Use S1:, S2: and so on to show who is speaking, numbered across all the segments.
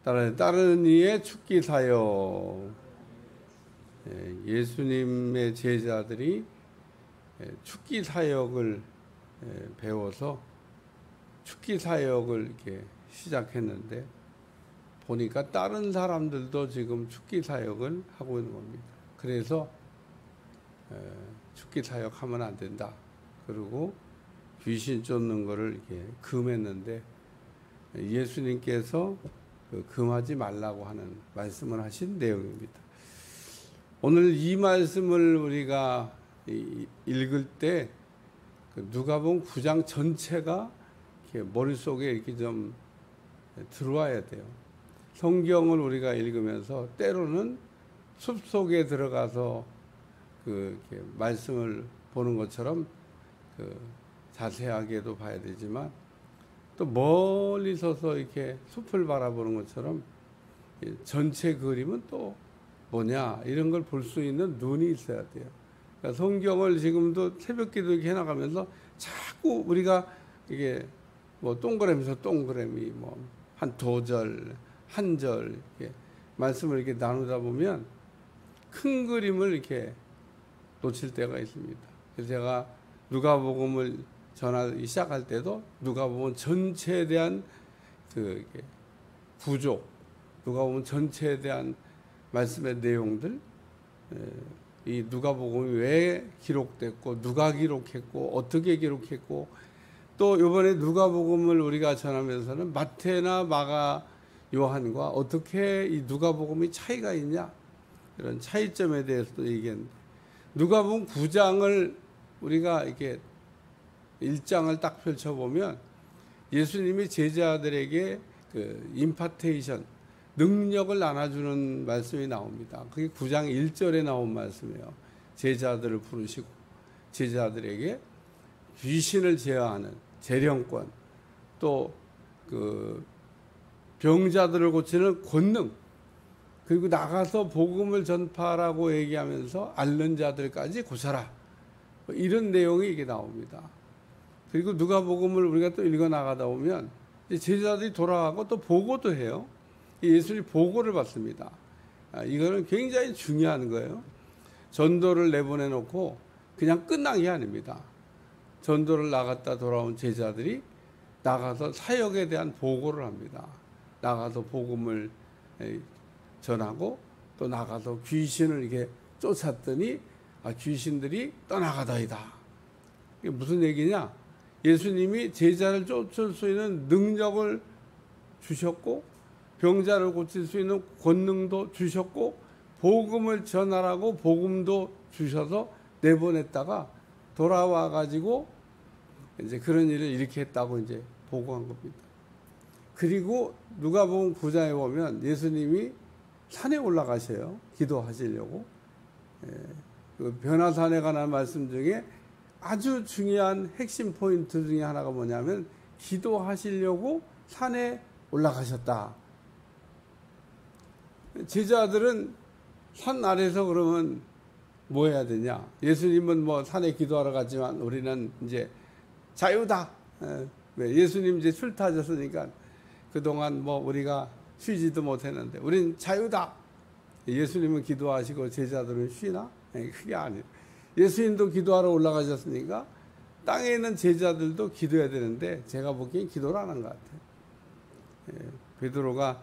S1: 다른 이의 축기 사역. 예수님의 제자들이 축기 사역을 배워서 축기 사역을 이렇게 시작했는데 보니까 다른 사람들도 지금 축기 사역을 하고 있는 겁니다. 그래서 축기 사역하면 안 된다. 그리고 귀신 쫓는 거를 이렇게 금했는데 예수님께서 금하지 말라고 하는 말씀을 하신 내용입니다. 오늘 이 말씀을 우리가 읽을 때 누가복음 9장 전체가 이렇게 머릿속에 이렇게 좀 들어와야 돼요. 성경을 우리가 읽으면서 때로는 숲속에 들어가서 이렇게 말씀을 보는 것처럼 자세하게도 봐야 되지만 또 멀리 서서 이렇게 숲을 바라보는 것처럼 전체 그림은 또 뭐냐 이런 걸 볼 수 있는 눈이 있어야 돼요. 그러니까 성경을 지금도 새벽기도 이렇게 해나가면서 자꾸 우리가 이게 뭐 동그라미에서 동그라미 뭐 한 두 절, 한 절 이렇게 말씀을 이렇게 나누다 보면 큰 그림을 이렇게 놓칠 때가 있습니다. 그래서 제가 누가복음을 전하기 시작할 때도 누가복음 전체에 대한 구조, 누가복음 전체에 대한 말씀의 내용들, 이 누가복음이 왜 기록됐고 누가 기록했고 어떻게 기록했고 또 이번에 누가복음을 우리가 전하면서는 마태나 마가, 요한과 어떻게 이 누가복음이 차이가 있냐 이런 차이점에 대해서도 얘기했는데 누가복음 9장을 우리가 이렇게 1장을 딱 펼쳐보면 예수님이 제자들에게 임파테이션 능력을 나눠주는 말씀이 나옵니다. 그게 9장 1절에 나온 말씀이에요. 제자들을 부르시고 제자들에게 귀신을 제어하는 재령권, 또 병자들을 고치는 권능, 그리고 나가서 복음을 전파하라고 얘기하면서 앓는 자들까지 고쳐라. 이런 내용이 이게 나옵니다. 그리고 누가복음을 우리가 또 읽어 나가다 보면 제자들이 돌아가고 또 보고도 해요. 예수님이 보고를 받습니다. 이거는 굉장히 중요한 거예요. 전도를 내보내 놓고 그냥 끝난 게 아닙니다. 전도를 나갔다 돌아온 제자들이 나가서 사역에 대한 보고를 합니다. 나가서 복음을 전하고 또 나가서 귀신을 이렇게 쫓았더니 귀신들이 떠나가다이다. 이게 무슨 얘기냐? 예수님이 제자를 쫓을 수 있는 능력을 주셨고 병자를 고칠 수 있는 권능도 주셨고 복음을 전하라고 복음도 주셔서 내보냈다가 돌아와 가지고 이제 그런 일을 이렇게 했다고 이제 보고한 겁니다. 그리고 누가복음 9장에 보면 예수님이 산에 올라가셔요. 기도하시려고. 변화산에 관한 말씀 중에 아주 중요한 핵심 포인트 중에 하나가 뭐냐면 기도하시려고 산에 올라가셨다. 제자들은 산 아래서 그러면 뭐 해야 되냐? 예수님은 뭐 산에 기도하러 갔지만 우리는 이제 자유다. 왜? 예수님 이제 출타하셨으니까 그동안 뭐 우리가 쉬지도 못했는데 우린 자유다. 예수님은 기도하시고 제자들은 쉬나? 그게 아니에요. 예수님도 기도하러 올라가셨으니까 땅에 있는 제자들도 기도해야 되는데 제가 보기엔 기도를 안 한 것 같아요. 베드로가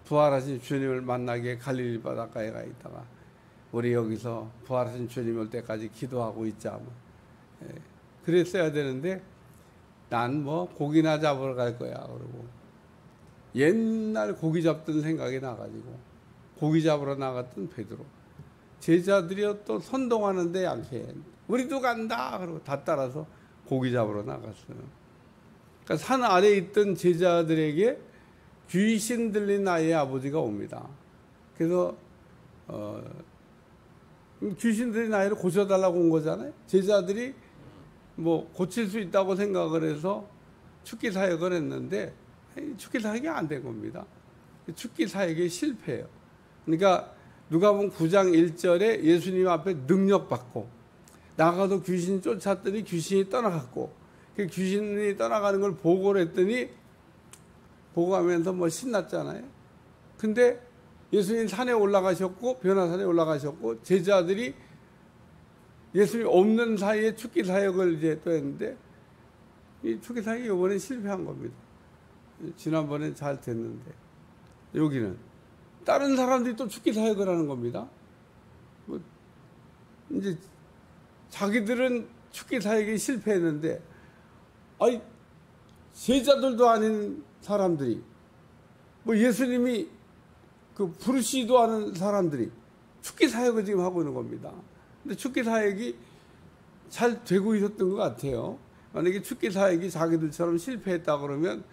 S1: 부활하신 주님을 만나게 갈릴리 바닷가에 가 있다가 우리 여기서 부활하신 주님 올 때까지 기도하고 있자. 그랬어야 되는데 난 뭐 고기나 잡으러 갈 거야. 그러고 옛날 고기 잡던 생각이 나가지고 고기 잡으러 나갔던 베드로. 제자들이 또 선동하는데 약해. 우리도 간다. 그러고 다 따라서 고기 잡으러 나갔어요. 그러니까 산 아래에 있던 제자들에게 귀신 들린 아이의 아버지가 옵니다. 그래서 귀신 들린 아이를 고쳐달라고 온 거잖아요. 제자들이 뭐 고칠 수 있다고 생각을 해서 축기 사역을 했는데 축기 사역이 안 된 겁니다. 축기 사역이 실패해요. 그러니까 누가복음 9장 1절에 예수님 앞에 능력 받고 나가서 귀신 쫓았더니 귀신이 떠나갔고 그 귀신이 떠나가는 걸 보고를 했더니 보고하면서 뭐 신났잖아요. 근데 예수님 산에 올라가셨고 변화산에 올라가셨고 제자들이 예수님 없는 사이에 축기 사역을 이제 또 했는데 이 축기 사역이 이번에 실패한 겁니다. 지난번엔 잘 됐는데 여기는 다른 사람들이 또 축기 사역을 하는 겁니다. 뭐 이제 자기들은 축기 사역이 실패했는데 아니 제자들도 아닌 사람들이 뭐 예수님이 그 부르시도 않은 사람들이 축기 사역을 지금 하고 있는 겁니다. 근데 축기 사역이 잘 되고 있었던 것 같아요. 만약에 축기 사역이 자기들처럼 실패했다 그러면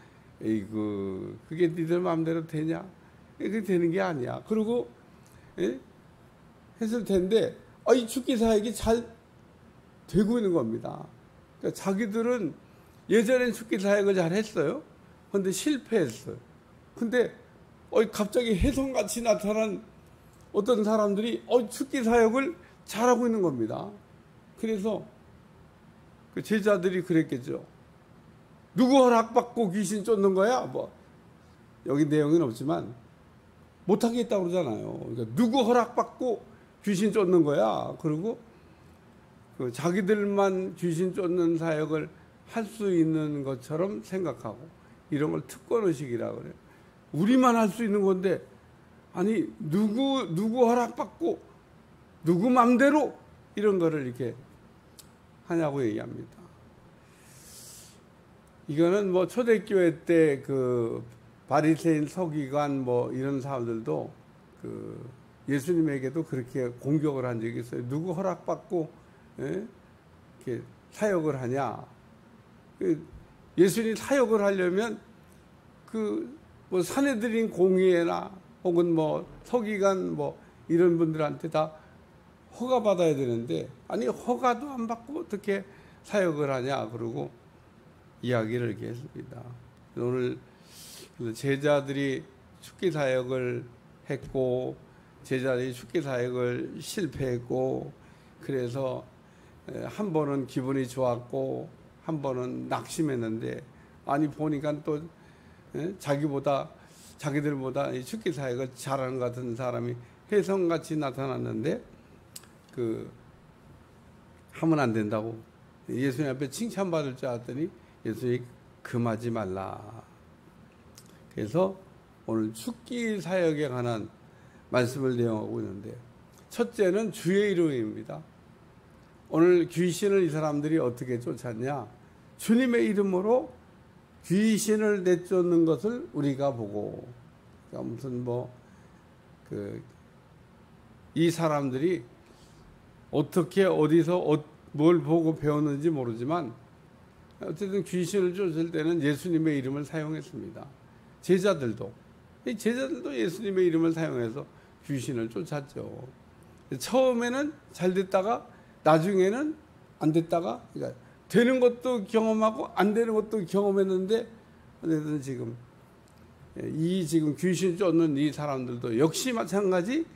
S1: 에이구 그게 니들 마음대로 되냐? 그게 되는 게 아니야. 그리고 했을 텐데 이 축기 사역이 잘 되고 있는 겁니다. 그러니까 자기들은 예전엔 축기 사역을 잘 했어요. 그런데 실패했어요. 근데 갑자기 혜성같이 나타난 어떤 사람들이 축기 사역을 잘하고 있는 겁니다. 그래서 그 제자들이 그랬겠죠. 누구 허락받고 귀신 쫓는 거야? 뭐 여기 내용은 없지만 못하겠다고 그러잖아요. 그러니까 누구 허락받고 귀신 쫓는 거야? 그리고 그 자기들만 귀신 쫓는 사역을 할 수 있는 것처럼 생각하고 이런 걸 특권의식이라고 그래요. 우리만 할 수 있는 건데 아니 누구 허락받고 누구 맘대로 이런 거를 이렇게 하냐고 얘기합니다. 이거는 뭐 초대교회 때 그 바리새인 서기관 뭐 이런 사람들도 그 예수님에게도 그렇게 공격을 한 적이 있어요. 누구 허락받고 이렇게 사역을 하냐? 예수님 사역을 하려면 그 뭐 사내들인 공의회나 혹은 뭐 서기관 뭐 이런 분들한테 다 허가 받아야 되는데 아니 허가도 안 받고 어떻게 사역을 하냐 그러고 이야기를 이렇게 했습니다. 오늘 제자들이 축기 사역을 했고 제자들이 축기 사역을 실패했고 그래서 한 번은 기분이 좋았고 한 번은 낙심했는데 아니 보니까 또 자기들보다 이 축기 사역을 잘하는 것 같은 사람이 혜성같이 나타났는데 그 하면 안 된다고 예수님 앞에 칭찬받을 줄 알았더니 예수님이 금하지 말라. 그래서 오늘 축기 사역에 관한 말씀을 내용하고 있는데 첫째는 주의 이름입니다. 오늘 귀신을 이 사람들이 어떻게 쫓았냐? 주님의 이름으로 귀신을 내쫓는 것을 우리가 보고 그러니까 무슨 이 사람들이 어떻게 어디서 뭘 보고 배웠는지 모르지만 어쨌든 귀신을 쫓을 때는 예수님의 이름을 사용했습니다. 제자들도 예수님의 이름을 사용해서 귀신을 쫓았죠. 처음에는 잘 됐다가 나중에는 안 됐다가 그러니까 되는 것도 경험하고 안 되는 것도 경험했는데 어쨌든 지금 귀신 쫓는 이 사람들도 역시 마찬가지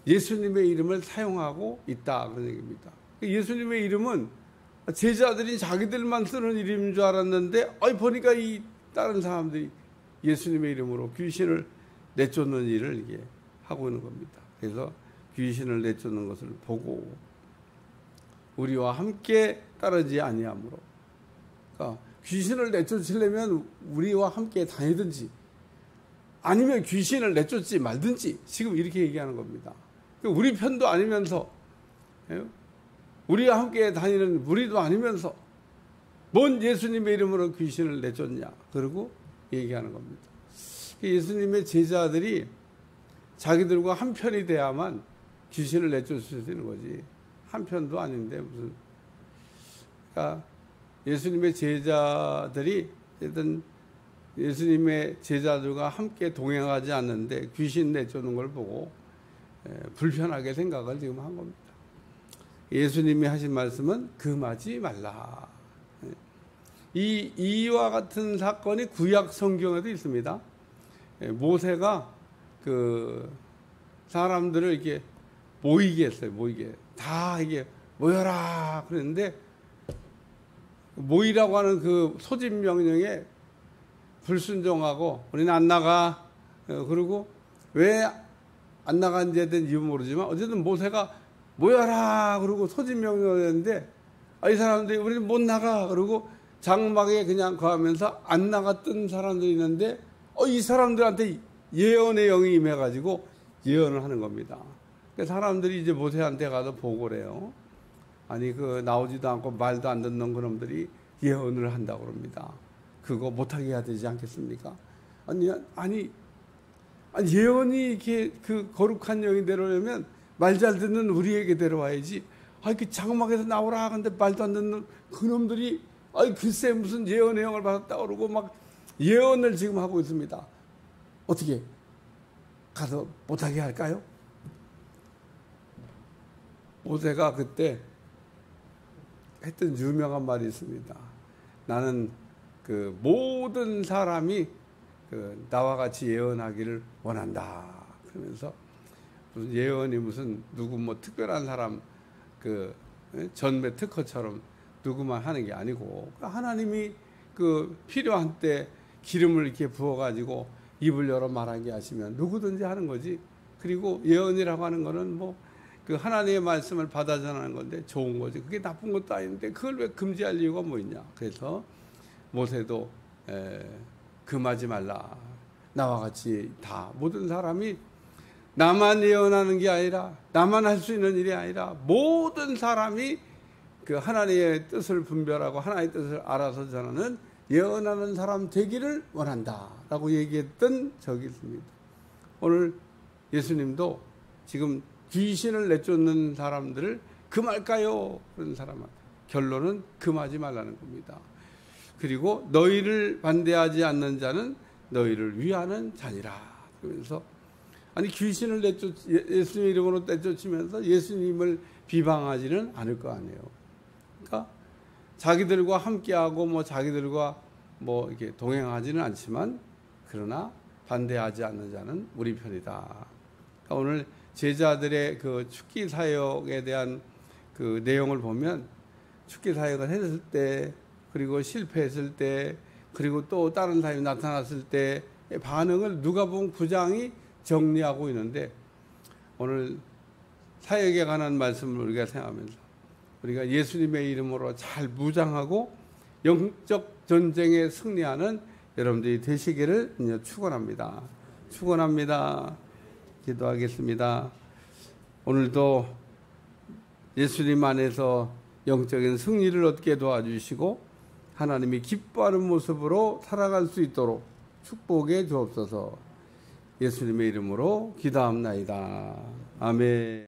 S1: 예수님의 이름을 사용하고 있다 그런 얘기입니다. 예수님의 이름은 제자들이 자기들만 쓰는 이름인 줄 알았는데 보니까 이 다른 사람들이 예수님의 이름으로 귀신을 내쫓는 일을 이게 하고 있는 겁니다. 그래서 귀신을 내쫓는 것을 보고 우리와 함께 따르지 아니하므로 그러니까 귀신을 내쫓으려면 우리와 함께 다니든지 아니면 귀신을 내쫓지 말든지 지금 이렇게 얘기하는 겁니다. 우리 편도 아니면서 우리와 함께 다니는 무리도 아니면서 뭔 예수님의 이름으로 귀신을 내쫓냐 그러고 얘기하는 겁니다. 예수님의 제자들이 자기들과 한 편이 돼야만 귀신을 내쫓을 수 있는 거지 한 편도 아닌데 무슨 그러니까 예수님의 제자들이 어쨌든 예수님의 제자들과 함께 동행하지 않는데 귀신 내쫓는 걸 보고 불편하게 생각을 지금 한 겁니다. 예수님이 하신 말씀은 금하지 말라. 이와 같은 사건이 구약 성경에도 있습니다. 모세가 그 사람들을 이렇게 모이게 했어요. 다 이게 모여라 그랬는데 모이라고 하는 그 소집 명령에 불순종하고 우리는 안 나가. 그리고 왜 안 나간지에 대한 이유 모르지만 어쨌든 모세가 모여라 그러고 소집 명령을 했는데 이 사람들이 우리는 못 나가 그러고 장막에 그냥 거하면서 안 나갔던 사람들이 있는데 이 사람들한테 예언의 영이 임해가지고 예언을 하는 겁니다. 사람들이 이제 모세한테 가서 보고를 해요. 아니 나오지도 않고 말도 안 듣는 그놈들이 예언을 한다고 그럽니다. 그거 못하게 해야 되지 않겠습니까? 아니 예언이 이렇게 거룩한 영이 데려오려면 말 잘 듣는 우리에게 데려와야지. 장막에서 나오라 근데 말도 안 듣는 그놈들이 글쎄 무슨 예언의 영을 받았다 그러고 막 예언을 지금 하고 있습니다. 어떻게 가서 못하게 할까요? 모세가 그때 했던 유명한 말이 있습니다. 나는 모든 사람이 나와 같이 예언하기를 원한다. 그러면서 무슨 예언이 무슨 누구 특별한 사람 전매 특허처럼 누구만 하는 게 아니고 하나님이 필요한 때 기름을 이렇게 부어가지고 입을 열어 말하게 하시면 누구든지 하는 거지. 그리고 예언이라고 하는 거는 하나님의 말씀을 받아 전하는 건데 좋은 거지. 그게 나쁜 것도 아닌데 그걸 왜 금지할 이유가 뭐 있냐. 그래서 모세도 금하지 말라. 나와 같이 다 모든 사람이 나만 예언하는 게 아니라 나만 할 수 있는 일이 아니라 모든 사람이 하나님의 뜻을 분별하고 하나님의 뜻을 알아서 전하는 예언하는 사람 되기를 원한다 라고 얘기했던 적이 있습니다. 오늘 예수님도 지금 귀신을 내쫓는 사람들을 금할까요? 그런 사람한테 결론은 금하지 말라는 겁니다. 그리고 너희를 반대하지 않는 자는 너희를 위하는 자니라. 그러면서 귀신을 예수님 이름으로 내쫓으면서 예수님을 비방하지는 않을 거 아니에요. 그러니까 자기들과 함께하고 자기들과 이렇게 동행하지는 않지만 그러나 반대하지 않는 자는 우리 편이다. 그러니까 오늘 제자들의 축기 사역에 대한 내용을 보면 축기 사역을 했을 때 그리고 실패했을 때 그리고 또 다른 사람이 나타났을 때 반응을 누가복음 9장이 정리하고 있는데 오늘 사역에 관한 말씀을 우리가 생각하면서 우리가 예수님의 이름으로 잘 무장하고 영적 전쟁에 승리하는 여러분들이 되시기를 축원합니다. 축원합니다. 기도하겠습니다. 오늘도 예수님 안에서 영적인 승리를 얻게 도와주시고 하나님이 기뻐하는 모습으로 살아갈 수 있도록 축복해 주옵소서. 예수님의 이름으로 기도합나이다. 아멘.